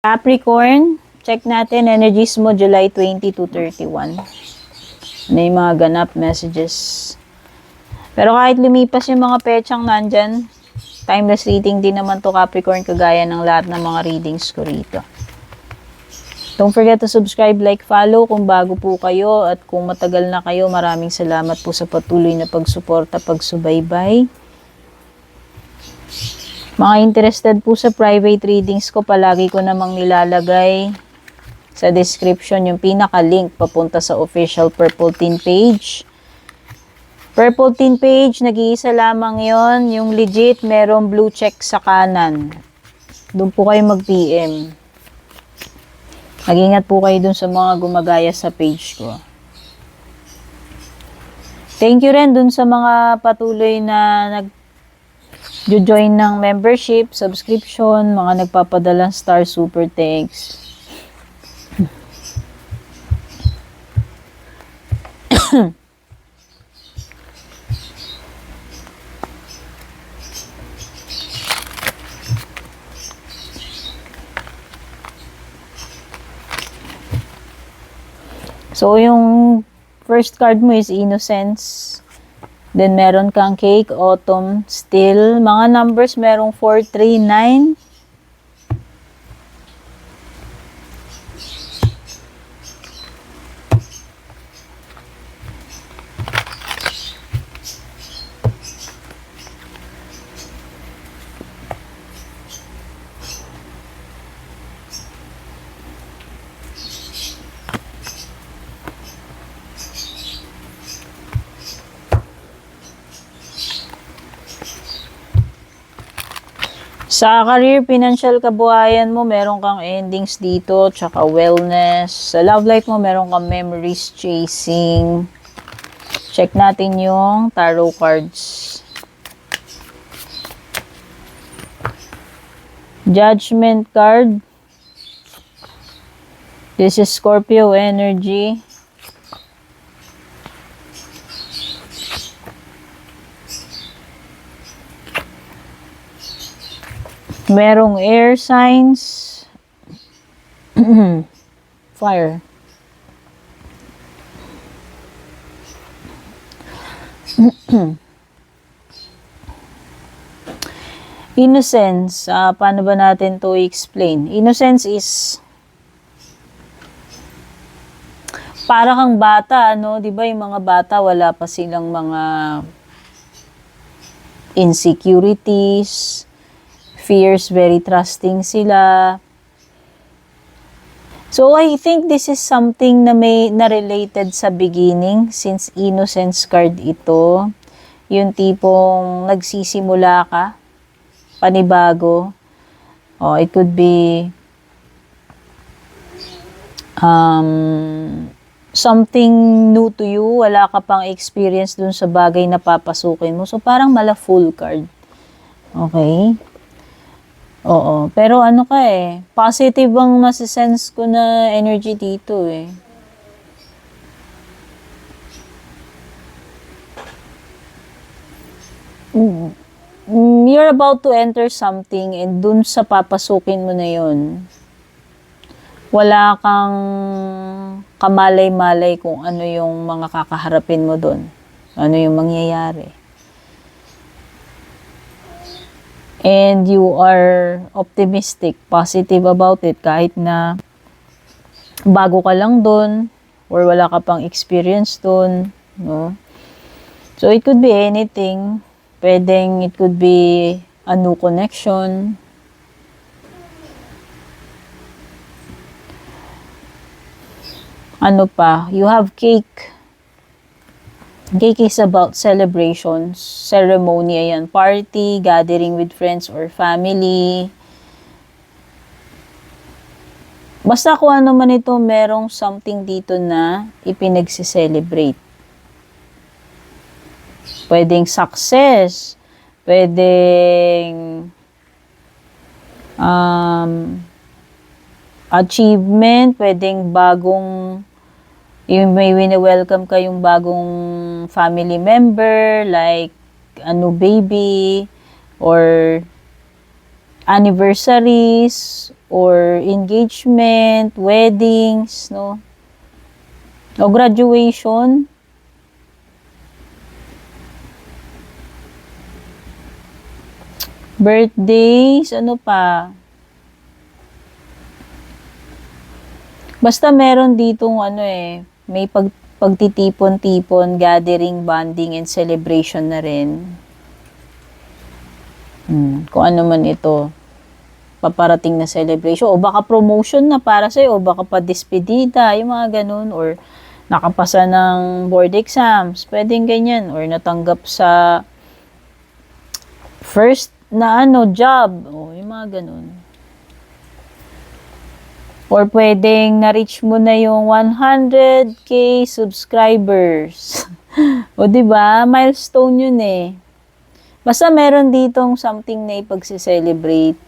Capricorn, check natin energies mo July 20 to 31. Ano yung mga ganap messages. Pero kahit lumipas yung mga petsang nandyan, timeless reading din naman to Capricorn, kagaya ng lahat ng mga readings ko rito. Don't forget to subscribe, like, follow kung bago po kayo, at kung matagal na kayo, maraming salamat po sa patuloy na pagsuporta, pagsubaybay. Mga interested po sa private readings ko, palagi ko namang nilalagay sa description yung pinaka-link papunta sa official Purple Team page. Purple Team page, nag-iisa lamang yon, yung legit, merong blue check sa kanan. Doon po kayo mag-PM. Mag-ingat po kayo dun sa mga gumagaya sa page ko. Thank you rin dun sa mga patuloy na join ng membership, subscription, mga nagpapadalang star, super thanks. So, yung first card mo is Innocence. Then, meron kang Cake, Autumn, Still. Mga numbers, merong 4, 3, 9. Sa career, financial, kabuhayan mo, meron kang endings dito, tsaka wellness. Sa love life mo, meron kang memories chasing. Check natin yung tarot cards. Judgment card. This is Scorpio energy. Merong air signs. Fire. Innocence. Paano ba natin to i-explain? Innocence is para kang bata, ano? 'Di ba yung mga bata, wala pa silang mga insecurities, fears, very trusting sila. So, I think this is something na may na-related sa beginning, since Innocence card ito. Yung tipong nagsisimula ka, panibago. It could be something new to you. Wala ka pang experience dun sa bagay na papasukin mo. So, parang mala full card. Okay? Oo. Pero ano ka positive ang nasisense ko na energy dito You're about to enter something, and dun sa papasukin mo na yun, wala kang kamalay-malay kung ano yung mga kakaharapin mo dun. Ano yung mangyayari. And you are optimistic, positive about it, kahit na bago ka lang dun, or wala ka pang experience dun, no? So, it could be anything. It could be a new connection. Ano pa? You have cake. Cake is about celebrations, ceremony, ayan, party, gathering with friends or family. Basta kung ano man ito, merong something dito na ipinagsi-celebrate. Pwedeng success, pwedeng achievement, pwedeng bagong, yung may wini-welcome kayong bagong family member, like a new baby, or anniversaries, or engagement, weddings, no? O graduation. Birthdays, ano pa? Basta meron ditong may pagtitipon-tipon, gathering, bonding, and celebration na rin. Kung ano man ito, paparating na celebration, o baka promotion na para sa'yo, o baka pa despedida, yung mga ganun, or nakapasa ng board exams, pwedeng ganyan, or natanggap sa first na job, o yung mga ganun. Or pwedeng na-reach mo na yung 100k subscribers. O 'di ba? Milestone 'yun eh. Basta meron ditong something na ipagse-celebrate.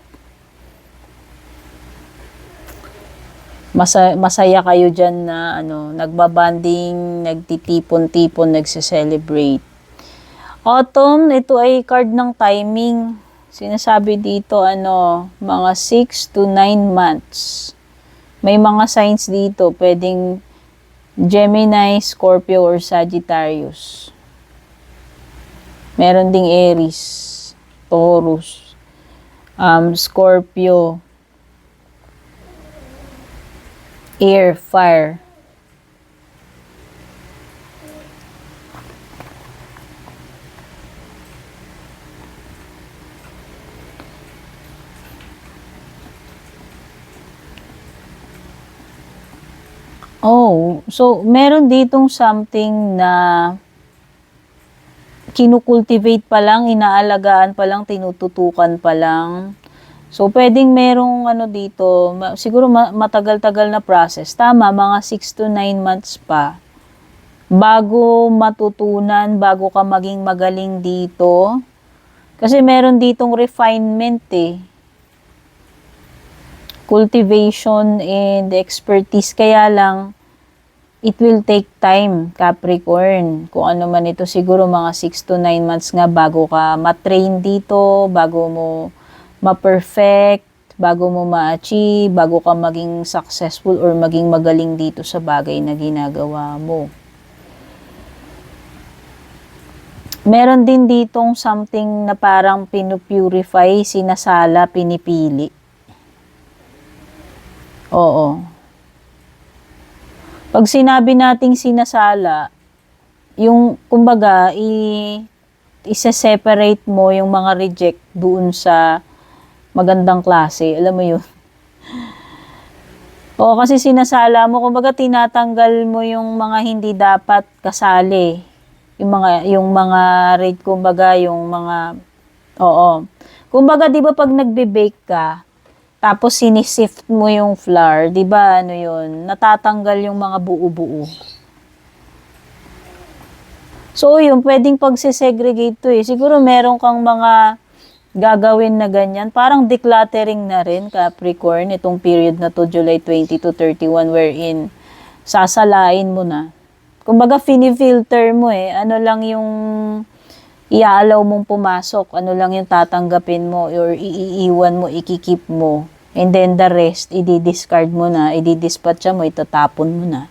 Masaya kayo diyan na nagbabanding, nagtitipon-tipon, nagse-celebrate. Autumn, ito ay card ng timing. Sinasabi dito mga 6 to 9 months. May mga signs dito, pwedeng Gemini, Scorpio, or Sagittarius. Meron ding Aries, Taurus, Scorpio, Air, Fire. Oh, so meron ditong something na kinukultivate pa lang, inaalagaan pa lang, tinututukan pa lang. So, pwedeng merong dito, siguro matagal-tagal na process. Tama, mga 6 to 9 months pa. Bago matutunan, bago ka maging magaling dito. Kasi meron ditong refinement eh. Cultivation and expertise. Kaya lang, it will take time, Capricorn. Kung ano man ito, siguro mga 6 to 9 months nga bago ka ma-train dito, bago mo ma-perfect, bago mo ma-achieve, bago ka maging successful or maging magaling dito sa bagay na ginagawa mo. Meron din ditong something na parang pinupurify, sinasala, pinipili. Oo. Pag sinabi nating sinasala, yung kumbaga i-separate mo yung mga reject doon sa magandang klase. Alam mo yun? Oo, kasi sinasala mo, kumbaga tinatanggal mo yung mga hindi dapat kasali. Yung mga rate, kumbaga yung mga Kumbaga 'di ba pag nagbe-bake ka, tapos sinisift mo yung flour, 'di ba? Yun, natatanggal yung mga buo-buo. So, yun, pwedeng pagsisegregate to eh. Siguro meron kang mga gagawin na ganyan. Parang decluttering na rin, Capricorn, itong period na to, July 20 to 31, wherein sasalain mo na. Kumbaga, fini-filter mo eh. Ano lang yung iaalaw mong pumasok, ano lang yung tatanggapin mo or iiiwan mo, ikikip mo. And then the rest, i-discard mo na, i-dispatch mo, itatapon mo na.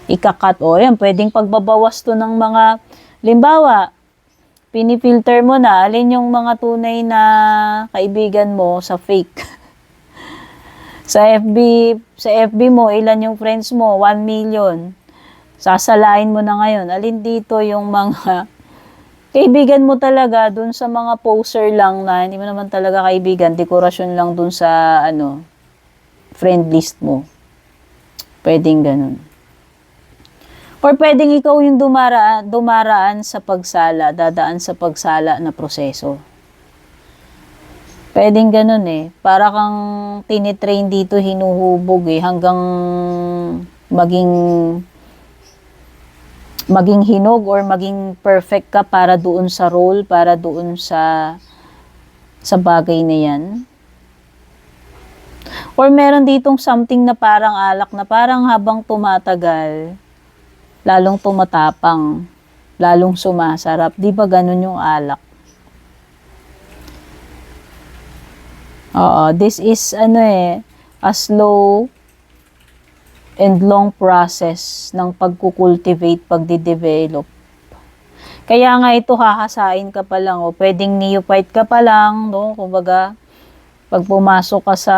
Ikakat, yan, pwedeng pagbabawas to ng mga, limbawa, pinifilter mo na, alin yung mga tunay na kaibigan mo sa fake. sa FB mo, ilan yung friends mo, 1 million. Sasalain mo na ngayon, alin dito yung mga kaibigan mo talaga dun sa mga poster lang na hindi mo naman talaga kaibigan, dekorasyon lang dun sa friend list mo. Pwedeng ganun. Or pwedeng ikaw yung dumaraan sa pagsala, dadaan sa pagsala na proseso. Pwedeng ganun eh. Para kang tinitrain dito, hinuhubog eh, hanggang maging hinog or maging perfect ka para doon sa role, para doon sa bagay na yan. Or meron ditong something na parang alak na parang habang tumatagal, lalong tumatapang, lalong sumasarap. Di ba ganun yung alak? Oo, this is a slow and long process ng pagkukultivate, pagde-develop. Kaya nga ito hahasain ka pa lang o pwedeng neophyte ka pa lang, no? Kumbaga, pag pumasok ka sa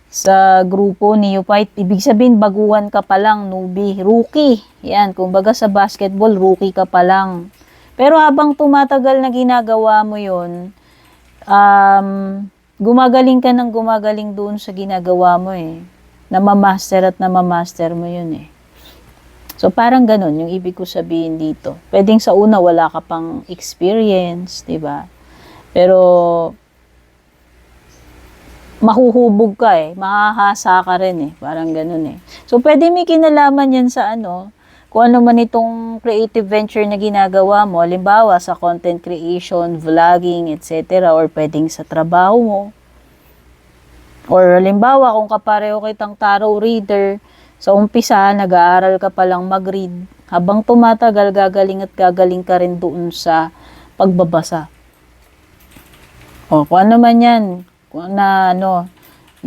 sa grupo neophyte, ibig sabihin baguhan ka pa lang, newbie, rookie. Yan, kumbaga sa basketball, rookie ka pa lang. Pero habang tumatagal na ginagawa mo 'yon, gumagaling ka ng gumagaling doon sa ginagawa mo eh. Namamaster at namamaster mo 'yun eh. So, parang ganun yung ibig ko sabihin dito. Pwedeng sa una, wala ka pang experience, di ba? Pero, mahuhubog ka eh. Mahahasa ka rin eh. Parang ganun eh. So, pwede may kinalaman yan sa kung ano man itong creative venture na ginagawa mo. Halimbawa, sa content creation, vlogging, etc. Or pwedeng sa trabaho mo. Or halimbawa, kung kapareho kitang tarot reader, sa umpisa, nag-aaral ka palang mag-read. Habang tumatagal, gagaling at gagaling ka rin doon sa pagbabasa. O, kung ano man yan, kung na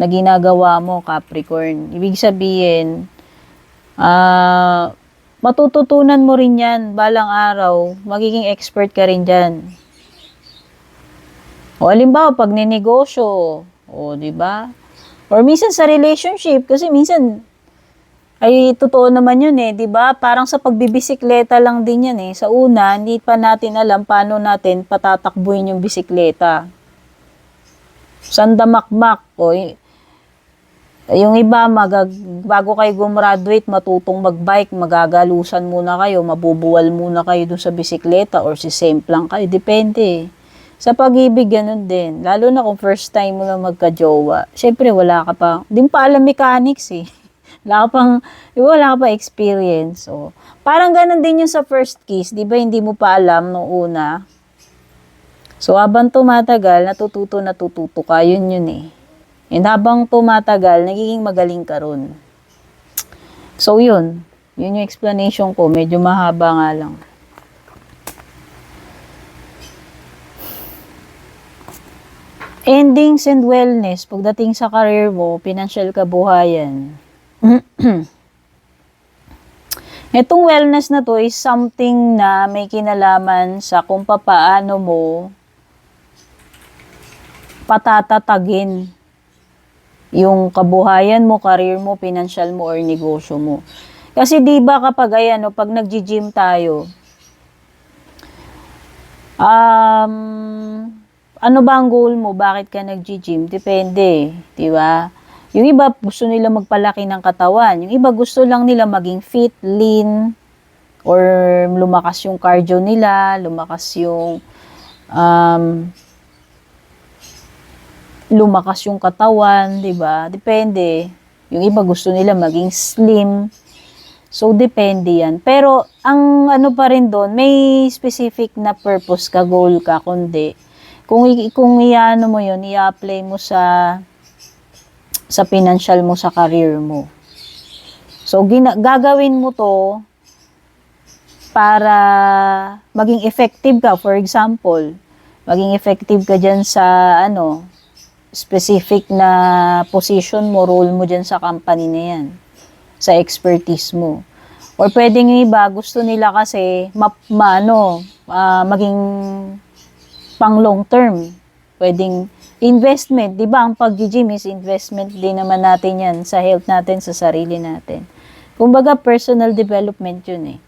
ginagawa mo, Capricorn. Ibig sabihin, matututunan mo rin yan, balang araw, magiging expert ka rin dyan. O, halimbawa, pag ninegosyo, o, di ba? Or minsan sa relationship, kasi minsan, ay, totoo naman yun eh, di ba? Parang sa pagbibisikleta lang din yan eh. Sa una, hindi pa natin alam paano natin patatakbuhin yung bisikleta. Sandamakmak o yung iba, bago kayo gumraduate, matutong magbike, magagalusan muna kayo, mabubuwal muna kayo dun sa bisikleta or si semplang kayo, depende. Sa pag-ibig, ganun din. Lalo na kung first time mo na magka-jowa. Siyempre, wala ka pa, di pa alam mechanics eh. Wala ka pa experience. So, parang ganun din yung sa first kiss. Di ba hindi mo pa alam nung una? So, habang tumatagal, natututo ka. Yun eh. And habang tumatagal, nagiging magaling ka ron. So, yun. Yun yung explanation ko. Medyo mahaba nga lang. Endings and wellness. Pagdating sa career mo, financial kabuhayan. Itong wellness na to is something na may kinalaman sa kung paano mo patatatagin yung kabuhayan mo, career mo, financial mo, or negosyo mo. Kasi di ba kapag pag nag-gym tayo, ano ba ang goal mo? Bakit ka nag-gym? Depende, di ba? Yung iba gusto nila magpalaki ng katawan. Yung iba gusto lang nila maging fit, lean, or lumakas yung cardio nila, lumakas yung katawan, 'di ba? Depende. Yung iba gusto nila maging slim. So depende 'yan. Pero ang pa rin doon, may specific na purpose ka, goal ka, kundi kung iano mo 'yon, i-apply mo sa financial mo, sa career mo. So, gagawin mo to para maging effective ka. For example, maging effective ka dyan sa, specific na position mo, role mo dyan sa company na yan. Sa expertise mo. Or pwedeng yung iba, gusto nila kasi, maging pang long term. Pwedeng investment, di ba? Ang pag-gym is investment din naman natin yan sa health natin, sa sarili natin. Kumbaga, personal development yun eh.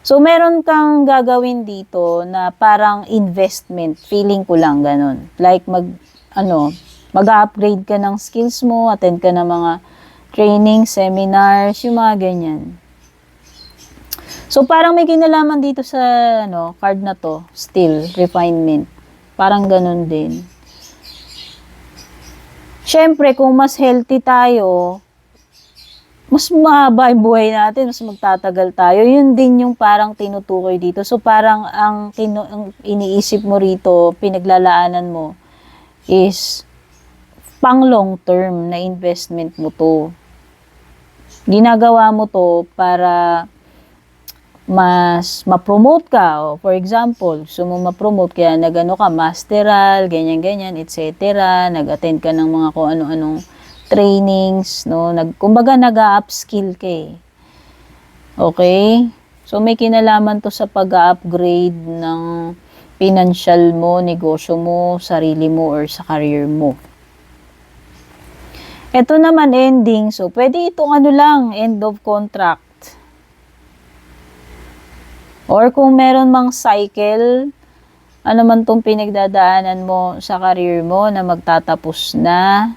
So, meron kang gagawin dito na parang investment. Feeling ko lang ganun. Like, mag-upgrade ka ng skills mo, attend ka ng mga training, seminars, yung mga ganyan. So, parang may kinalaman dito sa card na to, still, refinement. Parang ganun din. Siyempre, kung mas healthy tayo, mas mahaba yung buhay natin, mas magtatagal tayo. Yun din yung parang tinutukoy dito. So, parang ang iniisip mo rito, pinaglalaanan mo, is pang long term na investment mo to. Ginagawa mo to para mas ma-promote ka. O, for example, gusto mo ma-promote, kaya nagano ka, masteral, ganyan-ganyan, etc. Nag-attend ka ng mga kung ano-anong trainings, no? Kumbaga, nag-upskill ka eh. Okay? So, may kinalaman to sa pag-upgrade ng financial mo, negosyo mo, sarili mo, or sa career mo. Ito naman ending. So, pwede itong ano lang, end of contract. Or kung meron mang cycle, ano man tong pinagdadaanan mo sa career mo na magtatapos na.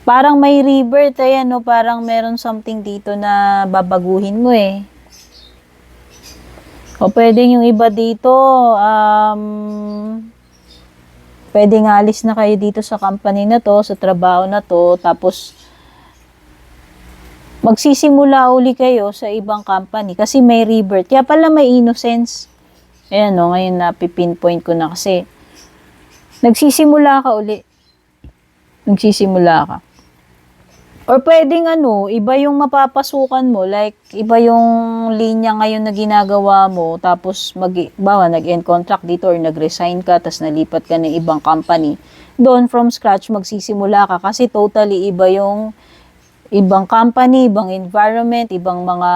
Parang may rebirth, ayan, no? Parang meron something dito na babaguhin mo eh. O pwedeng yung iba dito, pwedeng alis na kayo dito sa company na to, sa trabaho na to, tapos magsisimula uli kayo sa ibang company kasi may rebirth. Kaya pala may innocence. Ayan no, ngayon na pinpoint ko na kasi nagsisimula ka uli. Nagsisimula ka. Or pwedeng iba yung mapapasukan mo, like iba yung linya ngayon na ginagawa mo, tapos nag-end contract dito or nag-resign ka, tapos nalipat ka ng ibang company. Doon from scratch magsisimula ka kasi totally iba yung ibang company, ibang environment, ibang mga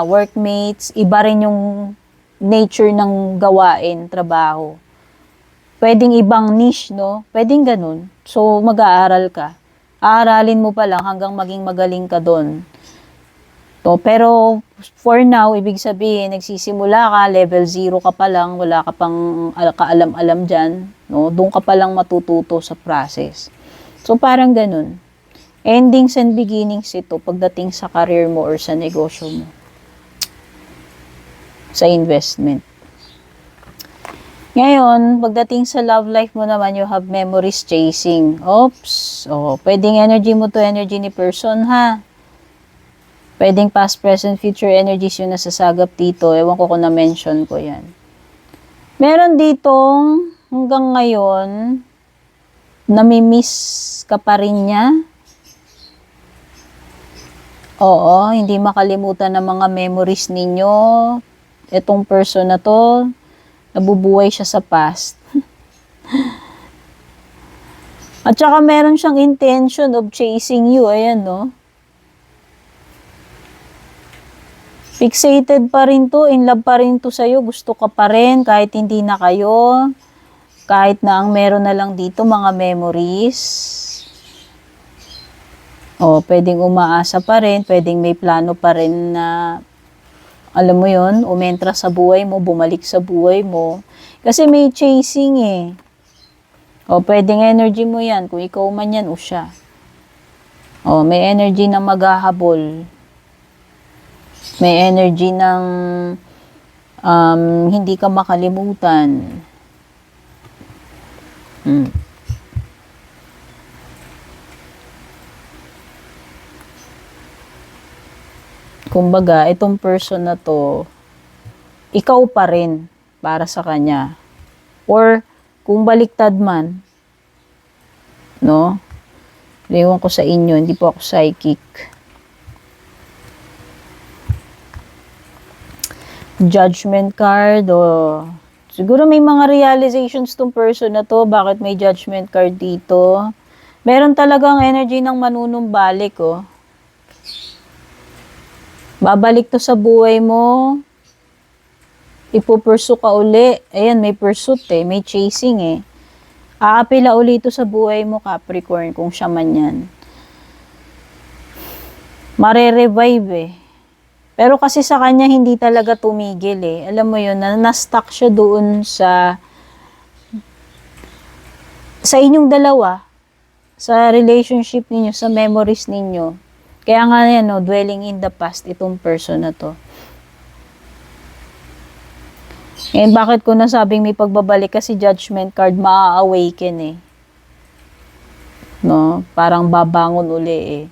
workmates, iba rin yung nature ng gawain, trabaho. Pwedeng ibang niche, no? Pwedeng ganun. So, mag-aaral ka. Aaralin mo pa lang hanggang maging magaling ka doon. So, pero, for now, ibig sabihin, nagsisimula ka, level 0 ka pa lang, wala ka pang kaalam-alam dyan, no? Doon ka pa lang matututo sa process. So, parang ganun. Endings and beginnings ito pagdating sa career mo or sa negosyo mo. Sa investment. Ngayon, pagdating sa love life mo naman, you have memories chasing. Oops. Pwedeng energy mo to energy ni person ha. Pwedeng past, present, future energies yung nasasagap dito. Ewan ko kung na-mention ko yan. Meron ditong hanggang ngayon, namimiss ka pa rin niya. Oo, hindi makalimutan ng mga memories ninyo. Itong person na to, nabubuhay siya sa past. At saka meron siyang intention of chasing you. Ayan, no? Fixated pa rin to, in love pa rin to sa'yo. Gusto ka pa rin kahit hindi na kayo. Kahit na ang meron na lang dito, mga memories. Pwedeng umaasa pa rin, pwedeng may plano pa rin na, alam mo yon, umentra sa buhay mo, bumalik sa buhay mo. Kasi may chasing eh. Pwedeng energy mo yan, kung ikaw man yan o siya. May energy na maghahabol. May energy ng hindi ka makalimutan. Kumbaga, itong person na to, ikaw pa rin para sa kanya. Or, kung baliktad man, no? Ewan ko sa inyo, hindi po ako psychic. Judgment card, siguro may mga realizations tong person na to, bakit may judgment card dito. Meron talagang energy ng manunumbalik, babalik to sa buhay mo. Ipupursu ka uli. Ayan, may pursuit eh. May chasing eh. Aapila uli ito sa buhay mo, Capricorn, kung siya man yan. Mare-revive eh. Pero kasi sa kanya, hindi talaga tumigil eh. Alam mo yun, na-stuck siya doon sa inyong dalawa. Sa relationship ninyo, sa memories ninyo. Kaya nga yan, dwelling in the past, itong person na to. And bakit ko nasabing may pagbabalik? Kasi judgment card, maa-awaken eh. No? Parang babangon uli eh.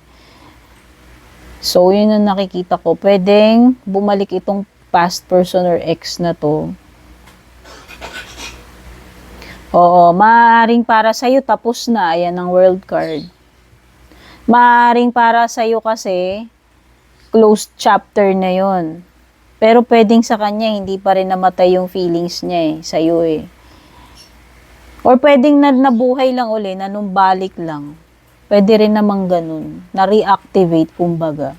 So, yun ang nakikita ko. Pwedeng bumalik itong past person or ex na to. Maaaring para sa'yo, tapos na. Ayan ang world card. Maaaring para sa'yo kasi, closed chapter na yon. Pero pwedeng sa kanya, hindi pa rin namatay yung feelings niya sa'yo Or pwedeng nabuhay lang uli, nanumbalik lang. Pwede rin namang ganun. Na-reactivate, kumbaga.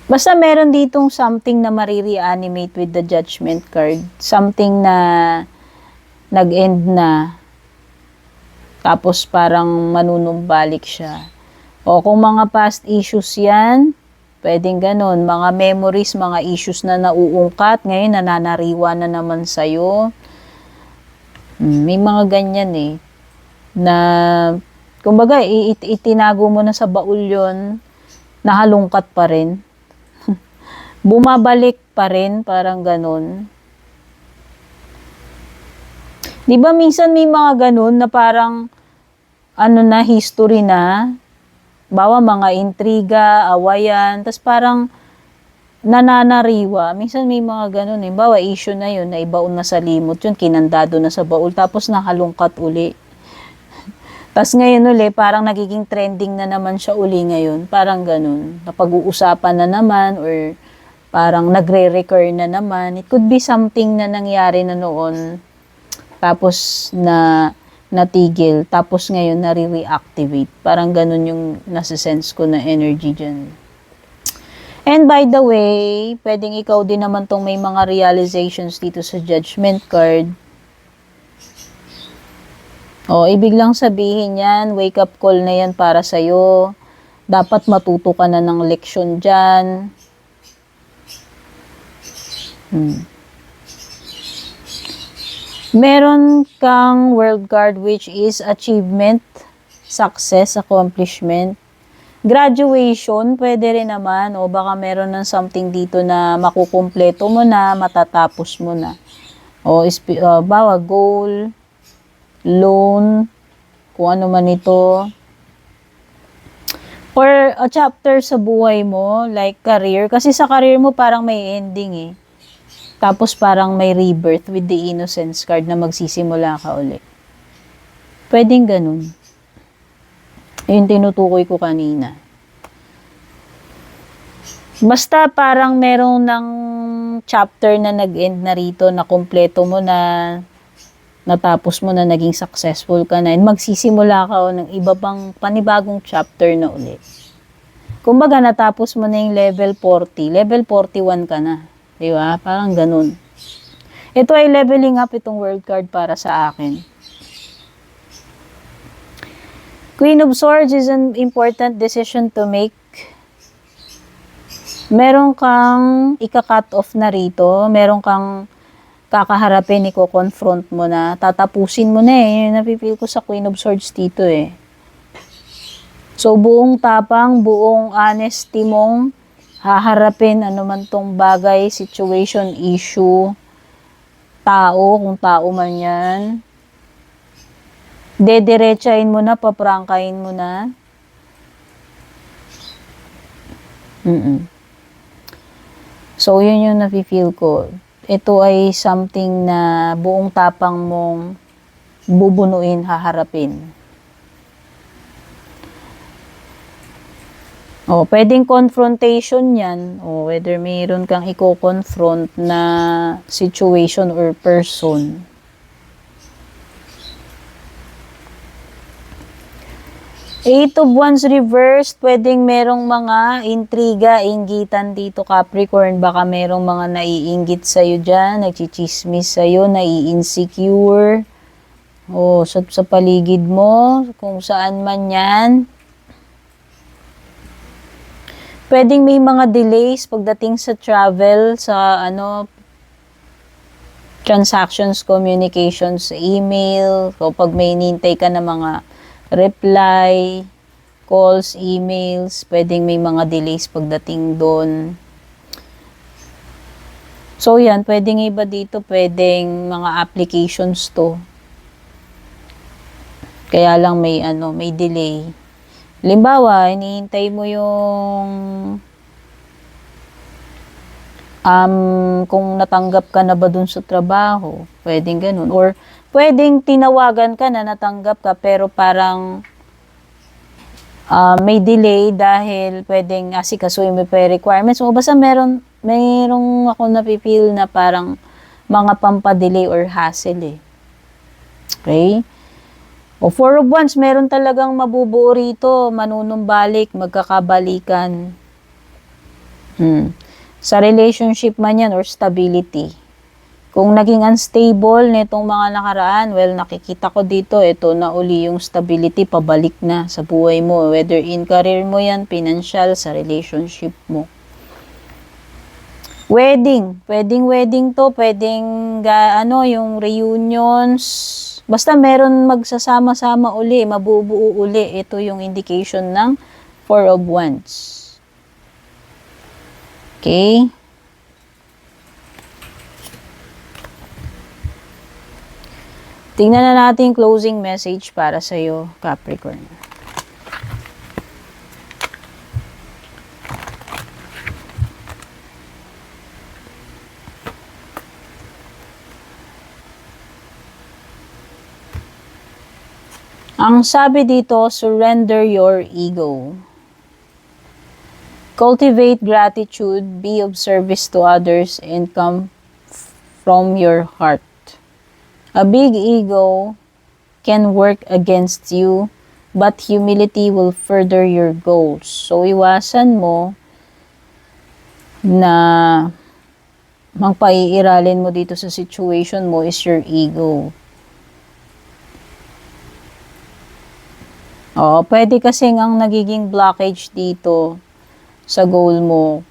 Basta meron ditong something na marireanimate with the judgment card. Something na nag-end na. Tapos parang manunumbalik siya. O kung mga past issues yan, pwedeng ganun. Mga memories, mga issues na nauungkat, ngayon nananariwa na naman sa'yo. May mga ganyan na, kumbaga, itinago mo na sa baul yon, nahalungkat pa rin. Bumabalik pa rin, parang ganun. Di ba minsan may mga ganun na parang, history na, bawa mga intriga, awayan, tas parang nananariwa. Minsan may mga ganun bawa issue na yun, na ibaon na sa limot yun, kinandado na sa baul, tapos nakalungkat uli. Tas ngayon uli, parang nagiging trending na naman siya uli ngayon. Parang ganun. Napag-uusapan na naman or parang nagre-recur na naman. It could be something na nangyari na noon. Tapos natigil. Tapos ngayon nare-reactivate. Parang ganun yung nasa-sense ko na energy dyan. And by the way, pwedeng ikaw din naman tong may mga realizations dito sa judgment card. Ibig lang sabihin yan, wake up call na yan para sa'yo. Dapat matuto ka na ng leksyon dyan. Meron kang world card which is achievement, success, accomplishment. Graduation, pwede rin naman. O baka meron ng something dito na makukumpleto mo na, matatapos mo na. Bawa goal, loan, kung ano man ito. Or a chapter sa buhay mo, like career. Kasi sa career mo parang may ending Tapos parang may rebirth with the innocence card na magsisimula ka ulit. Pwedeng ganun. Yung tinutukoy ko kanina. Basta parang merong ng chapter na nag-end na rito, na kompleto mo na, natapos mo na, naging successful ka na, and magsisimula ka ng iba pang panibagong chapter na ulit. Kumbaga, natapos mo na yung level 40, level 41 ka na. Diba? Parang ganun. Ito ay leveling up itong world card para sa akin. Queen of Swords is an important decision to make. Meron kang ika-cut off na rito. Meron kang kakaharapin, iko-confront mo na, tatapusin mo na Yung napipil ko sa Queen of Swords dito So, buong tapang, buong honesty mong haharapin anuman tong bagay, situation, issue, tao, kung tao man yan. Dediretsahin mo na, paprangkahin mo na. So, yun yung napipil ko. Ito ay something na buong tapang mong bubunuin, haharapin. Pwedeng confrontation yan. Whether mayroon kang i-confront na situation or person. Eight of Wands reversed, pwedeng merong mga intriga, inggitan dito, Capricorn. Baka merong mga naiinggit sa'yo dyan, nagchichismis sa'yo, nai-insecure. Sa paligid mo, kung saan man yan. Pwedeng may mga delays pagdating sa travel, sa transactions, communications, email. Pag may hinihintay ka na mga reply, calls, emails, pwedeng may mga delays pagdating doon. So, yan, pwedeng iba dito, pwedeng mga applications to. Kaya lang may delay. Halimbawa, hinihintay mo yung kung natanggap ka na ba dun sa trabaho, pwedeng ganun. Or pwedeng tinawagan ka na, natanggap ka, pero parang may delay dahil pwedeng asikasuhin mo pa yung requirements mo. Basta merong ako napipil na parang mga pampadelay or hassle eh. Okay? O four of wands, meron talagang mabubuo rito, manunumbalik, magkakabalikan. Sa relationship man yan or stability. Kung naging unstable nitong mga nakaraan, well, nakikita ko dito, ito na uli yung stability, pabalik na sa buhay mo. Whether in career mo yan, financial, sa relationship mo. Wedding. Pwedeng wedding to, pwedeng yung reunions. Basta meron magsasama-sama uli, mabubuo uli. Ito yung indication ng Four of Wands. Okay? Tingnan na natin yung closing message para sa'yo, Capricorn. Ang sabi dito, surrender your ego. Cultivate gratitude, be of service to others, and come from your heart. A big ego can work against you, but humility will further your goals. So, iwasan mo na magpaiiralin mo dito sa situation mo is your ego. Pwede kasing ang nagiging blockage dito sa goal mo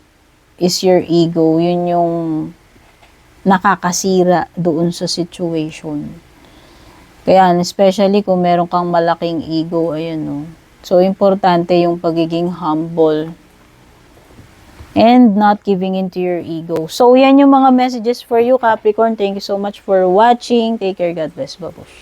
is your ego. Yun yung nakakasira doon sa situation. Kaya, especially kung meron kang malaking ego, ayan no. So, importante yung pagiging humble and not giving into your ego. So, yan yung mga messages for you, Capricorn. Thank you so much for watching. Take care. God bless. Babush.